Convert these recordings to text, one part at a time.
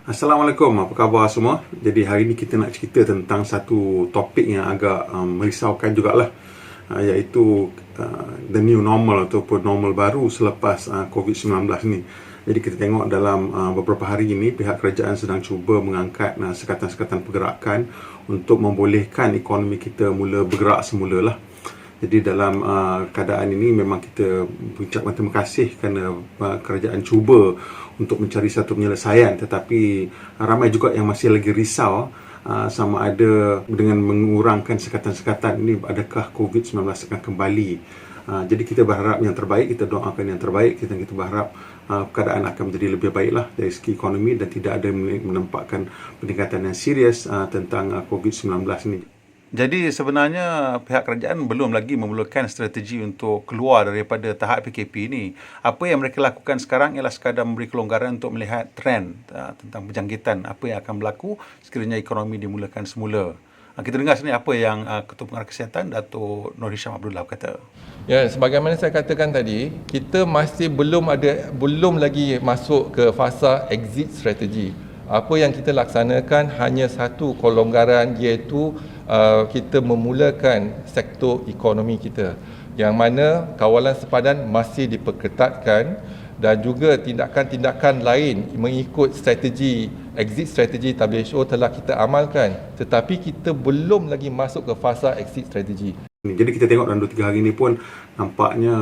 Assalamualaikum, apa khabar semua? Jadi hari ini kita nak cerita tentang satu topik yang agak merisaukan jugalah, iaitu the new normal ataupun normal baru selepas COVID-19 ni. Jadi kita tengok dalam beberapa hari ini pihak kerajaan sedang cuba mengangkat sekatan-sekatan pergerakan untuk membolehkan ekonomi kita mula bergerak semula lah. Jadi dalam keadaan ini memang kita mengucapkan terima kasih kerana kerajaan cuba untuk mencari satu penyelesaian, tetapi ramai juga yang masih lagi risau sama ada dengan mengurangkan sekatan-sekatan ini adakah COVID-19 akan kembali. Jadi kita berharap yang terbaik, kita doakan yang terbaik, kita berharap keadaan akan menjadi lebih baiklah dari segi ekonomi dan tidak ada menampakkan peningkatan yang serius tentang COVID-19 ini. Jadi sebenarnya pihak kerajaan belum lagi memulakan strategi untuk keluar daripada tahap PKP ini. Apa yang mereka lakukan sekarang ialah sekadar memberi kelonggaran untuk melihat trend tentang penjangkitan, apa yang akan berlaku sekiranya ekonomi dimulakan semula. Kita dengar sini apa yang Ketua Pengarah Kesihatan Dato' Nur Hisham Abdullah kata. Ya, sebagaimana saya katakan tadi, kita masih belum lagi masuk ke fasa exit strategi. Apa yang kita laksanakan hanya satu kelonggaran, iaitu kita memulakan sektor ekonomi kita, yang mana kawalan sepadan masih diperketatkan dan juga tindakan-tindakan lain mengikut strategi exit strategi WHO telah kita amalkan, tetapi kita belum lagi masuk ke fasa exit strategi. Jadi kita tengok dalam 2-3 hari ini pun nampaknya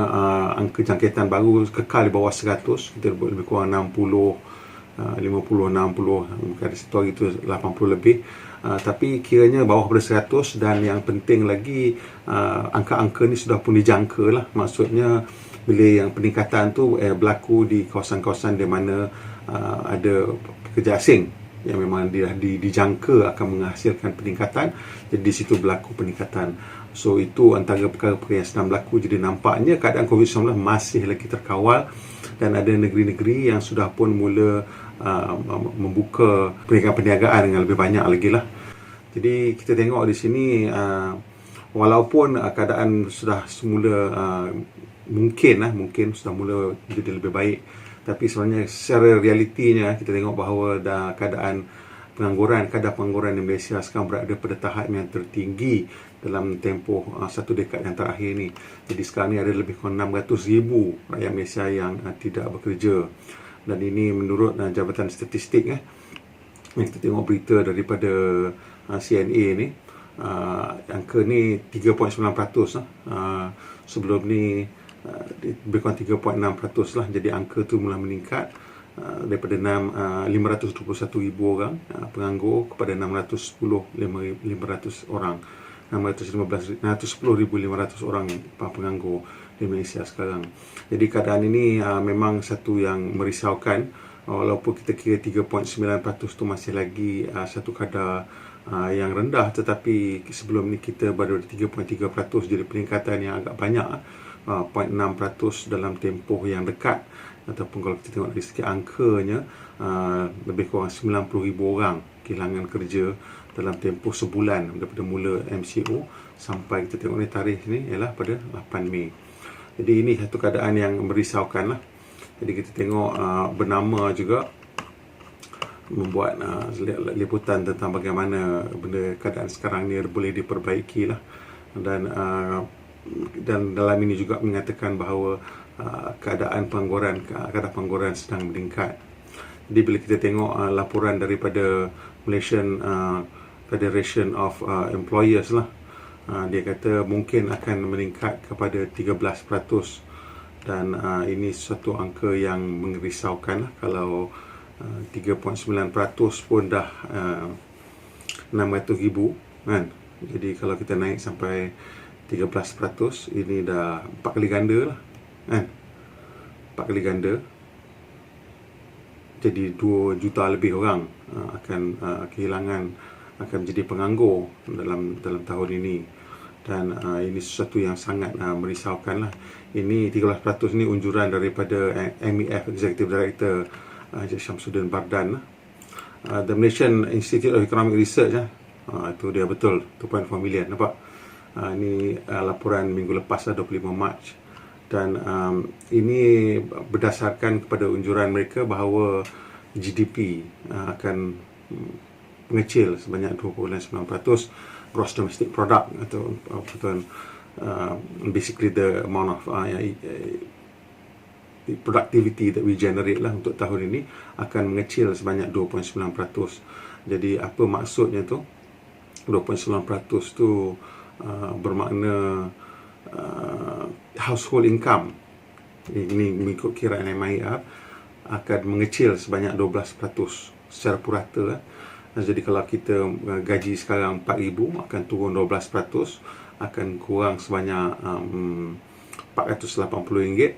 angka jangkitan baru kekal di bawah 100, kita lebih kurang 60, 50, 60, ada satu hari itu 80 lebih. Tapi kiranya bawah pada 100, dan yang penting lagi angka-angka ni sudah pun dijangka lah. Maksudnya bila yang peningkatan tu berlaku di kawasan-kawasan di mana ada pekerja asing yang memang dijangka akan menghasilkan peningkatan, jadi di situ berlaku peningkatan. So itu antara perkara-perkara yang sedang berlaku. Jadi nampaknya keadaan COVID-19 masih lagi terkawal dan ada negeri-negeri yang sudah pun mula membuka perniagaan dengan lebih banyak lagi lah. Jadi kita tengok di sini walaupun keadaan sudah semula mungkin sudah mula jadi lebih baik, tapi sebenarnya secara realitinya kita tengok bahawa kadar pengangguran di Malaysia sekarang berada pada tahap yang tertinggi dalam tempoh satu dekad yang terakhir ni. Jadi sekarang ni ada lebih kurang 600,000 rakyat Malaysia yang tidak bekerja. Dan ini menurut Jabatan Statistik yang kita tengok berita daripada CNA ni, angka ni 3.9%. Sebelum ni lebih kurang 3.6% lah. Jadi angka tu mula meningkat daripada 521,000 orang penganggur kepada 610,500 orang. 610,500 orang penganggur di Malaysia sekarang. Jadi keadaan ini memang satu yang merisaukan. Walaupun kita kira 3.9% tu masih lagi satu kadar yang rendah, tetapi sebelum ni kita baru 3.3%, jadi peningkatan yang agak banyak, 0.6% dalam tempoh yang dekat. Ataupun kalau kita tengok dari segi angkanya, lebih kurang 90,000 orang kehilangan kerja dalam tempoh sebulan daripada mula MCO sampai kita tengok ni tarikh ni ialah pada 8 Mei. Jadi ini satu keadaan yang merisaukan lah. Jadi kita tengok Bernama juga membuat liputan tentang bagaimana keadaan sekarang ni boleh diperbaiki lah. Dan dalam ini juga mengatakan bahawa keadaan pengangguran sedang meningkat. Jadi bila kita tengok laporan daripada Malaysian Federation of Employers lah, dia kata mungkin akan meningkat kepada 13%. Dan ini suatu angka yang merisaukan lah. Kalau 3.9% pun dah 600,000 kan. Jadi kalau kita naik sampai 13%, ini dah 4 kali ganda lah kan. 4 kali ganda. Jadi 2 juta lebih orang akan kehilangan, akan menjadi penganggur dalam tahun ini. Dan ini sesuatu yang sangat merisaukan lah. Ini 13% ni unjuran daripada MEF Executive Director Encik Syamsuddin Bardan. The Malaysian Institute of Economic Research itu dia betul 2.4 million, nampak. Ini laporan minggu lepas 25 Mac. Dan ini berdasarkan kepada unjuran mereka bahawa GDP akan mengecil sebanyak 2.9%. Gross domestic product atau basically the amount of the productivity that we generate lah untuk tahun ini akan mengecil sebanyak 2.9%. Jadi apa maksudnya tu? 2.9% tu bermakna household income, ini mengikut kiraan MIR, akan mengecil sebanyak 12% secara purata. Jadi kalau kita gaji sekarang 4,000 akan turun 12%, akan kurang sebanyak RM480.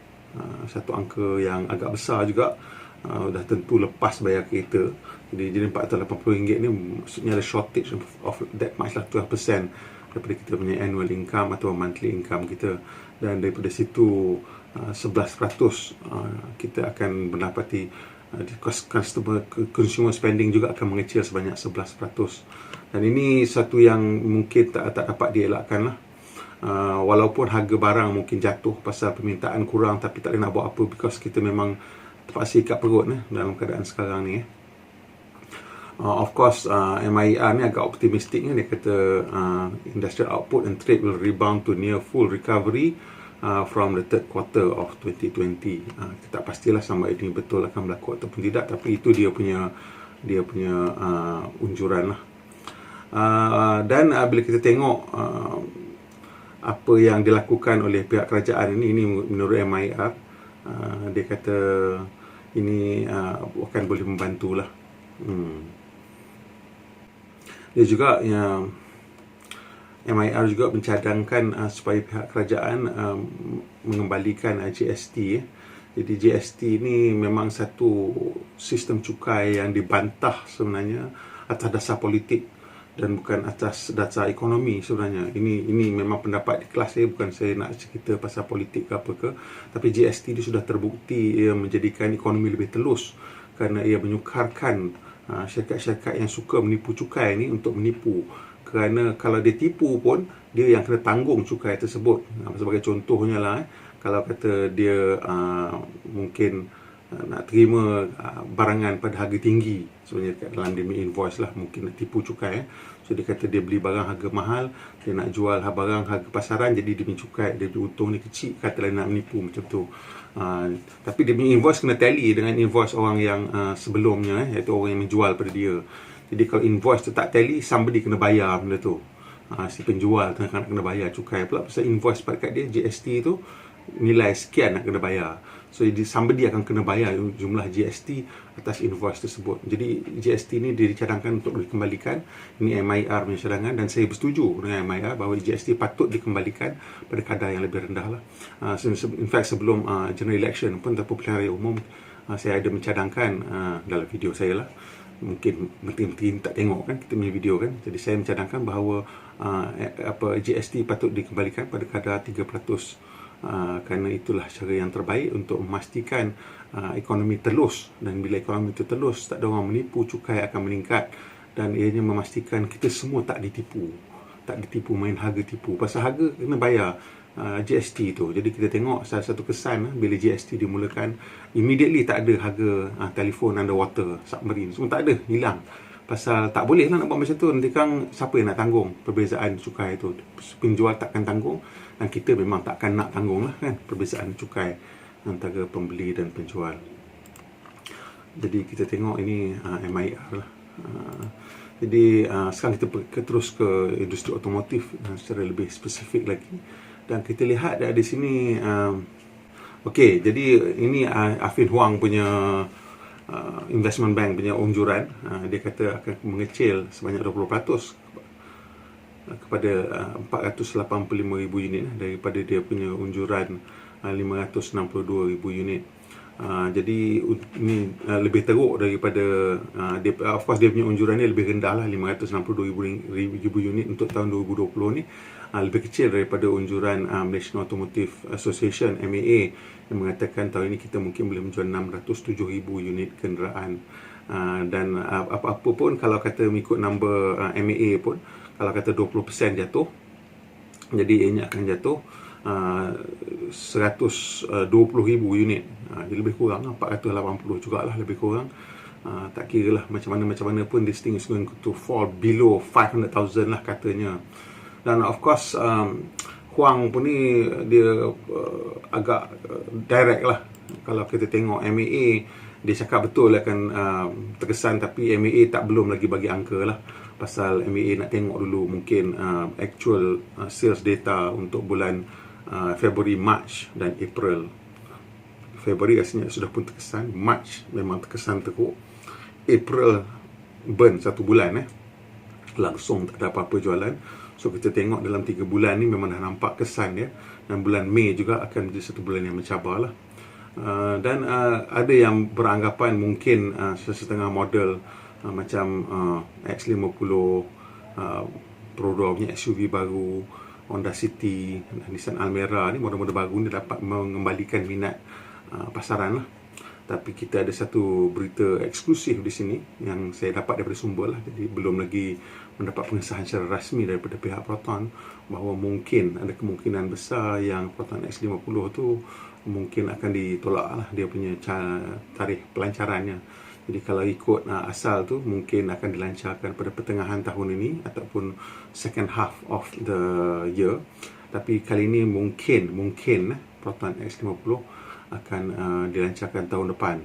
Satu angka yang agak besar juga, dah tentu lepas bayar kereta. Jadi RM480 ni maksudnya ada shortage of that much lah, 12% daripada kita punya annual income atau monthly income kita. Dan daripada situ 11% kita akan mendapati consumer spending juga akan mengecil sebanyak 11%. Dan ini satu yang mungkin tak dapat dielakkan lah. Walaupun harga barang mungkin jatuh pasal permintaan kurang, tapi tak boleh nak buat apa, because kita memang terpaksa ikat perut dalam keadaan sekarang ni. Of course, MIR ni agak optimistik. Dia kata industrial output and trade will rebound to near full recovery from the third quarter of 2020. Kita tak pastilah sama ini betul akan berlaku ataupun tidak, tapi itu dia punya unjuran lah. Dan bila kita tengok apa yang dilakukan oleh pihak kerajaan ini menurut MIR, dia kata ini akan boleh membantulah. Dia juga MIR juga mencadangkan supaya pihak kerajaan mengembalikan GST. Jadi GST ni memang satu sistem cukai yang dibantah sebenarnya atas dasar politik dan bukan atas dasar ekonomi sebenarnya. Ini memang pendapat di kelas saya, bukan saya nak cerita pasal politik ke apa ke. Tapi GST ni sudah terbukti ia menjadikan ekonomi lebih telus kerana ia menyukarkan syarikat-syarikat yang suka menipu cukai ni untuk menipu. Kerana kalau dia tipu pun, dia yang kena tanggung cukai tersebut. Sebagai contohnya lah, kalau kata dia mungkin nak terima barangan pada harga tinggi, sebenarnya dalam dia invoice lah, mungkin nak tipu cukai. So dia kata dia beli barang harga mahal, dia nak jual barang harga pasaran, jadi dia punya cukai, dia untung ni kecil, katalah nak menipu macam tu. Tapi dia punya invoice kena tally dengan invoice orang yang sebelumnya, iaitu orang yang menjual pada dia. Jadi kalau invoice tu tak tally, somebody kena bayar benda tu. Si penjual tu kena bayar cukai pula pasal invoice kat dia, GST tu nilai sekian nak kena bayar. So somebody akan kena bayar jumlah GST atas invoice tersebut. Jadi GST ni dicadangkan untuk dikembalikan. Ini MIR punya cadangan dan saya bersetuju dengan MIR bahawa GST patut dikembalikan pada kadar yang lebih rendah lah. In fact sebelum general election pun Tengku Pilihan Raya Umum, saya ada mencadangkan dalam video saya lah. Mungkin menteri tak tengok kan kita punya video kan. Jadi saya mencadangkan bahawa GST patut dikembalikan pada kadar 3%. Kerana itulah cara yang terbaik untuk memastikan ekonomi telus, dan bila ekonomi itu telus, tak ada orang menipu, cukai akan meningkat, dan ianya memastikan kita semua tak ditipu main harga tipu. Pasal harga kena bayar GST tu. Jadi kita tengok salah satu kesan bila GST dimulakan, immediately tak ada harga telefon underwater, submarine, semua tak ada, hilang. Pasal tak boleh lah nak buat macam tu. Nanti kan siapa yang nak tanggung perbezaan cukai tu? Penjual takkan tanggung, dan kita memang takkan nak tanggung lah kan perbezaan cukai antara pembeli dan penjual. Jadi kita tengok ini MIR lah. Jadi sekarang kita terus ke industri otomotif secara lebih spesifik lagi. Dan kita lihat di sini, okey, jadi ini Affin Hwang punya investment bank punya unjuran. Dia kata akan mengecil sebanyak 20% kepada 485,000 unit daripada dia punya unjuran 562,000 unit. Jadi ini lebih teruk daripada dia, of course dia punya unjuran ni lebih rendah lah, 562,000 unit untuk tahun 2020 ni. Lebih kecil daripada unjuran Malaysian Automotive Association MAA yang mengatakan tahun ini kita mungkin boleh menjual 607,000 unit kenderaan. Dan apa-apa pun kalau kata mengikut number MAA pun, kalau kata 20% jatuh, jadi ianya akan jatuh 120,000 unit. Jadi lebih kurang 480 jugalah lebih kurang. Tak kira lah macam mana pun this thing is going to fall below 500,000 lah katanya. Dan of course Huang pun ni dia agak direct lah. Kalau kita tengok MAA, dia cakap betul akan terkesan, tapi MAA belum lagi bagi angka lah. Pasal MAA nak tengok dulu mungkin actual sales data untuk bulan Februari, March dan April. Februari rasanya sudah pun terkesan, March memang terkesan teruk, April burn 1 bulan langsung tak ada apa-apa jualan. So kita tengok dalam 3 bulan ni memang dah nampak kesan dia, dan bulan Mei juga akan menjadi 1 bulan yang mencabar lah. Dan ada yang beranggapan mungkin setengah model macam X50, produk punya SUV baru, Honda City, Nissan Almera ni model-model baru ni dapat mengembalikan minat pasaran lah. Tapi kita ada satu berita eksklusif di sini yang saya dapat daripada sumber lah. Jadi belum lagi mendapat pengesahan secara rasmi daripada pihak Proton bahawa mungkin ada kemungkinan besar yang Proton X50 tu mungkin akan ditolak lah dia punya tarikh pelancarannya. Jadi kalau ikut asal tu mungkin akan dilancarkan pada pertengahan tahun ini ataupun second half of the year. Tapi kali ini mungkin Proton X50 akan dilancarkan tahun depan.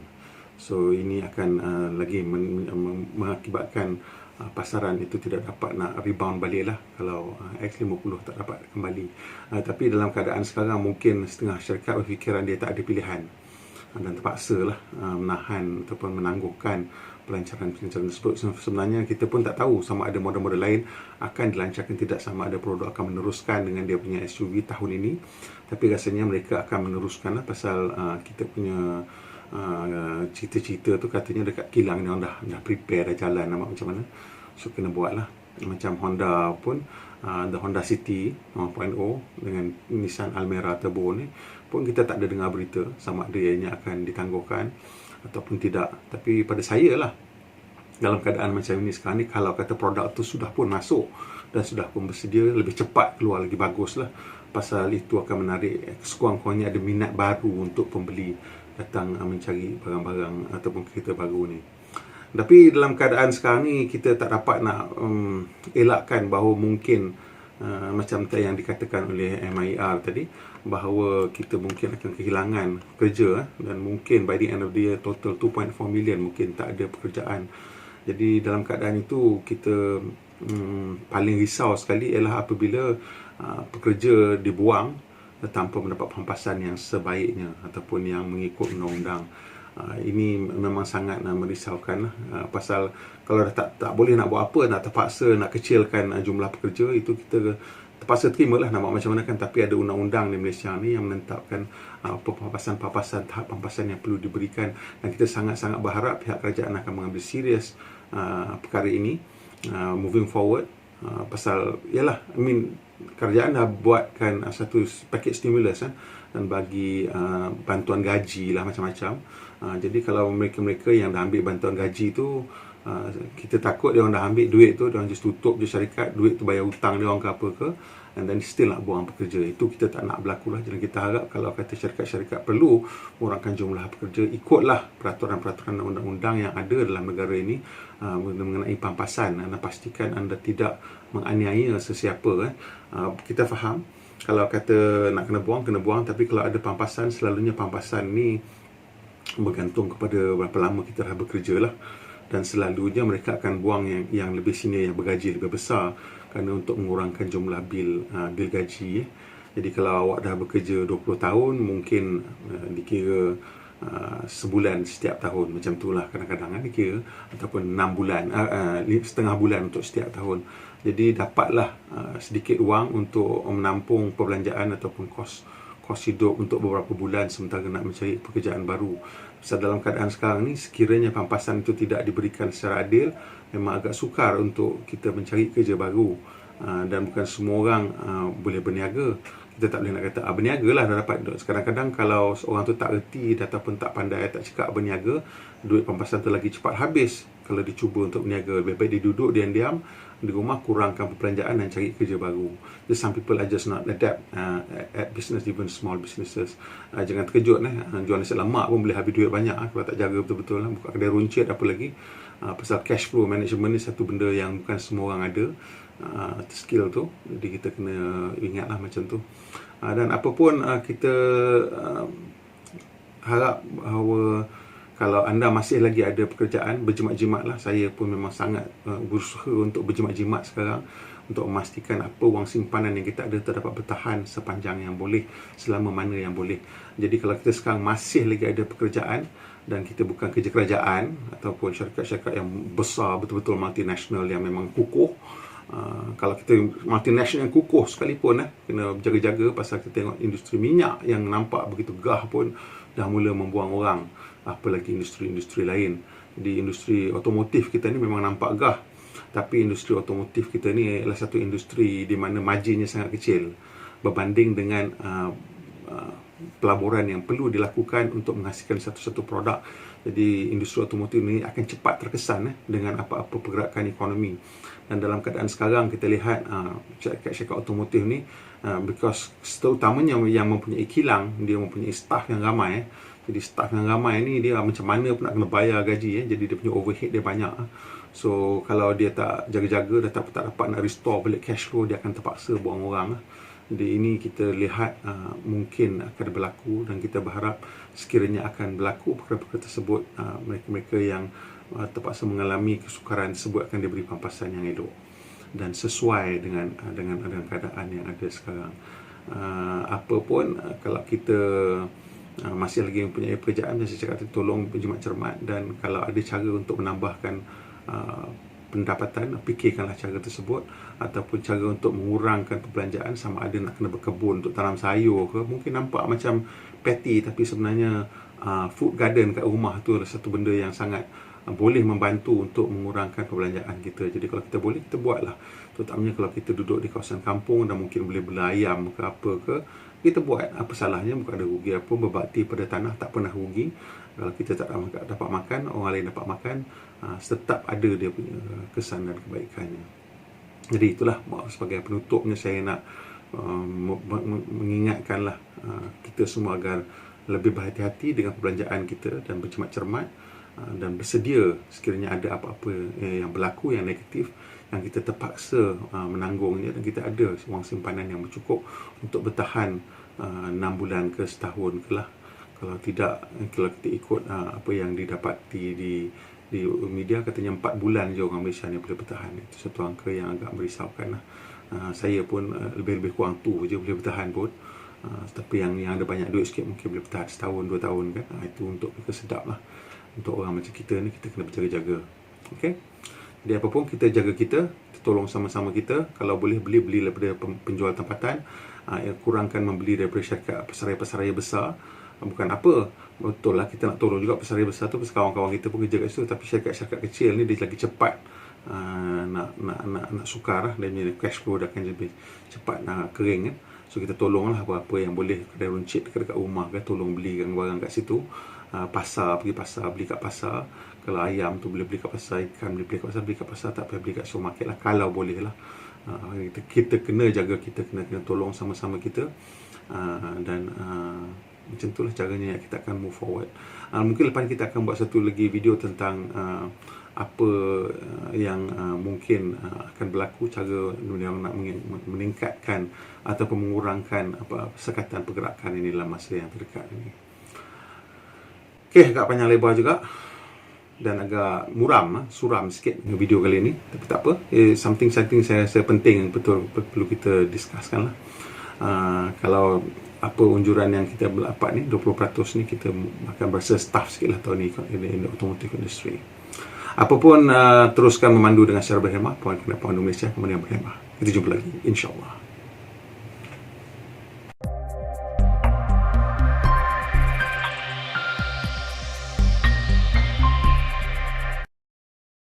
So ini akan lagi mengakibatkan pasaran itu tidak dapat nak rebound balik lah kalau X50 tak dapat kembali. Tapi dalam keadaan sekarang mungkin setengah syarikat berfikiran dia tak ada pilihan dan terpaksa lah menahan ataupun menangguhkan pelancaran tersebut. Sebenarnya kita pun tak tahu sama ada model-model lain akan dilancarkan tidak, sama ada produk akan meneruskan dengan dia punya SUV tahun ini. Tapi rasanya mereka akan meneruskan lah, pasal kita punya cerita-cerita tu katanya dekat kilang ni orang dah prepare, dah jalan nampak macam mana. So kena buat lah. Macam Honda pun the Honda City 1.0 dengan Nissan Almera Turbo ni pun kita tak ada dengar berita sama ada ianya akan ditangguhkan ataupun tidak. Tapi pada saya lah, dalam keadaan macam ini sekarang ni, kalau kata produk tu sudah pun masuk dan sudah pun bersedia, lebih cepat keluar lagi bagus lah. Pasal itu akan menarik sekurang-kurangnya ada minat baru untuk pembeli datang mencari barang-barang ataupun kereta baru ni. Tapi dalam keadaan sekarang ni kita tak dapat nak elakkan bahawa mungkin macam yang dikatakan oleh MIR tadi, bahawa kita mungkin akan kehilangan kerja dan mungkin by the end of the year total 2.4 million mungkin tak ada pekerjaan. Jadi dalam keadaan itu kita paling risau sekali ialah apabila pekerja dibuang tanpa mendapat pampasan yang sebaiknya ataupun yang mengikut undang-undang. Ini memang sangat merisaukan pasal kalau dah tak boleh nak buat apa, nak terpaksa nak kecilkan jumlah pekerja, itu kita terpaksa terimalah nak buat macam mana kan. Tapi ada undang-undang di Malaysia ni yang menetapkan pampasan-pampasan, tahap pampasan yang perlu diberikan, dan kita sangat-sangat berharap pihak kerajaan akan mengambil serius perkara ini moving forward. Pasal yalah, kerajaan dah buatkan satu paket stimulus dan bagi bantuan gaji lah macam-macam. Jadi kalau mereka-mereka yang dah ambil bantuan gaji tu, kita takut dia orang dah ambil duit tu, dia orang just tutup je syarikat, duit tu bayar hutang dia orang ke apa ke, and then still nak buang pekerja. Itu kita tak nak berlaku lah. Jadi kita harap kalau kata syarikat-syarikat perlu mengurangkan jumlah pekerja, ikutlah peraturan-peraturan undang-undang yang ada dalam negara ini mengenai pampasan. Anda pastikan anda tidak menganiaya sesiapa. Kita faham kalau kata nak kena buang, tapi kalau ada pampasan, selalunya pampasan ni bergantung kepada berapa lama kita dah bekerja lah. Dan selalunya mereka akan buang yang lebih senior, yang bergaji lebih besar, kerana untuk mengurangkan jumlah bil gaji. Jadi kalau awak dah bekerja 20 tahun, mungkin dikira sebulan setiap tahun, macam itulah kadang-kadang dikira, ataupun 6 bulan, setengah bulan untuk setiap tahun. Jadi dapatlah sedikit wang untuk menampung perbelanjaan ataupun kos hidup untuk beberapa bulan sementara nak mencari pekerjaan baru. Sebab dalam keadaan sekarang ni, sekiranya pampasan itu tidak diberikan secara adil, memang agak sukar untuk kita mencari kerja baru. Dan bukan semua orang boleh berniaga. Kita tak boleh nak kata berniaga lah dah dapat. Kadang-kadang kalau orang tu tak erti ataupun tak pandai, tak cakap berniaga, duit pampasan tu lagi cepat habis kalau dicuba untuk berniaga, lebih baik dia duduk diam-diam di rumah, kurangkan perbelanjaan dan cari kerja baru. Just some people are just not adapt at business, even small businesses. Jangan terkejut jual nasi lemak pun boleh habis duit banyak kalau tak jaga betul-betul buka kedai runcit apa lagi. Pasal cash flow management ni satu benda yang bukan semua orang ada skill tu, jadi kita kena ingatlah macam tu. Dan apapun kita harap bahawa kalau anda masih lagi ada pekerjaan, berjimat-jimatlah. Saya pun memang sangat berusaha untuk berjimat-jimat sekarang untuk memastikan apa wang simpanan yang kita ada terdapat bertahan sepanjang yang boleh, selama mana yang boleh. Jadi kalau kita sekarang masih lagi ada pekerjaan dan kita bukan kerja kerajaan ataupun syarikat-syarikat yang besar, betul-betul multinational yang memang kukuh, kalau kita multinational yang kukuh sekalipun kena berjaga-jaga, pasal kita tengok industri minyak yang nampak begitu gah pun dah mula membuang orang, apalagi industri-industri lain. Di industri otomotif kita ni memang nampak gah, tapi industri otomotif kita ni adalah satu industri di mana marginnya sangat kecil berbanding dengan pelaburan yang perlu dilakukan untuk menghasilkan satu-satu produk. Jadi industri otomotif ini akan cepat terkesan dengan apa-apa pergerakan ekonomi. Dan dalam keadaan sekarang kita lihat syarikat-syarikat otomotif ni because terutamanya yang mempunyai kilang, dia mempunyai staff yang ramai. Jadi staff yang ramai ni dia macam mana pun nak kena bayar gaji, jadi dia punya overhead dia banyak. So kalau dia tak jaga-jaga, dah tak dapat nak restore balik cash flow, dia akan terpaksa buang orang. Jadi ini kita lihat mungkin akan berlaku, dan kita berharap sekiranya akan berlaku perkara-perkara tersebut, mereka-mereka yang terpaksa mengalami kesukaran tersebut akan diberi pampasan yang elok dan sesuai dengan keadaan yang ada sekarang. Apapun kalau kita masih lagi mempunyai pekerjaan, saya cakap tolong berjimat cermat, dan kalau ada cara untuk menambahkan pendapatan, fikirkanlah cara tersebut, ataupun cara untuk mengurangkan perbelanjaan, sama ada nak kena berkebun untuk tanam sayur ke. Mungkin nampak macam petty, tapi sebenarnya food garden kat rumah tu adalah satu benda yang sangat boleh membantu untuk mengurangkan perbelanjaan kita. Jadi kalau kita boleh, kita buatlah. Terutamanya kalau kita duduk di kawasan kampung dan mungkin boleh beli ayam ke apa ke, kita buat. Apa salahnya, bukan ada rugi apa. Berbakti pada tanah tak pernah rugi. Kalau kita tak dapat makan, orang lain dapat makan, tetap ada dia punya kesan dan kebaikannya. Jadi itulah sebagai penutupnya, saya nak mengingatkanlah kita semua agar lebih berhati-hati dengan perbelanjaan kita dan berjimat cermat, dan bersedia sekiranya ada apa-apa yang berlaku yang negatif, yang kita terpaksa menanggungnya, dan kita ada wang simpanan yang bercukup untuk bertahan 6 bulan ke setahun ke lah. Kalau tidak, kalau kita ikut apa yang didapati di media, katanya 4 bulan je orang Malaysia ni boleh bertahan. Itu satu angka yang agak merisaukan lah. Saya pun lebih kurang tu je boleh bertahan pun. Tapi yang ada banyak duit sikit mungkin boleh bertahan setahun, 2 tahun kan. Itu untuk mereka sedap lah. Untuk orang macam kita ni, kita kena berjaga-jaga. Okay? Jadi apapun, kita jaga kita tolong sama-sama kita. Kalau boleh beli daripada penjual tempatan, kurangkan membeli daripada syarikat pasaraya besar. Bukan apa, betul lah kita nak tolong juga pasaraya besar tu, pasal kawan-kawan kita pun kerja kat situ. Tapi syarikat-syarikat kecil ni dia lagi cepat nak sukar lah, dan cash flow dah akan lebih cepat kering kan. So kita tolonglah apa-apa yang boleh, kedai runcit dekat rumah kan, tolong belikan barang kat situ. Pasar, pergi pasar, beli kat pasar. Kalau ayam tu boleh beli kat pasar, ikan boleh beli kat pasar, beli kat pasar, tak payah beli kat supermarket lah, kalau boleh lah. Kita kena jaga, kita kena tolong sama-sama kita, dan macam itulah caranya kita akan move forward. Mungkin lepas kita akan buat satu lagi video tentang apa yang mungkin akan berlaku, cara yang nak meningkatkan ataupun mengurangkan sekatan pergerakan ini dalam masa yang terdekat ini. Okey, agak panjang lebar juga dan agak suram sikit video kali ini, tapi tak apa. Something saya rasa penting, betul perlu kita discusskan lah. Kalau apa unjuran yang kita dapat ni 20% ni, kita akan berasa staff sikit lah tahun ni in the automotive industry. Apapun, teruskan memandu dengan secara berhemah. Puan Malaysia kemudian berhemah. Kita jumpa lagi, insyaAllah.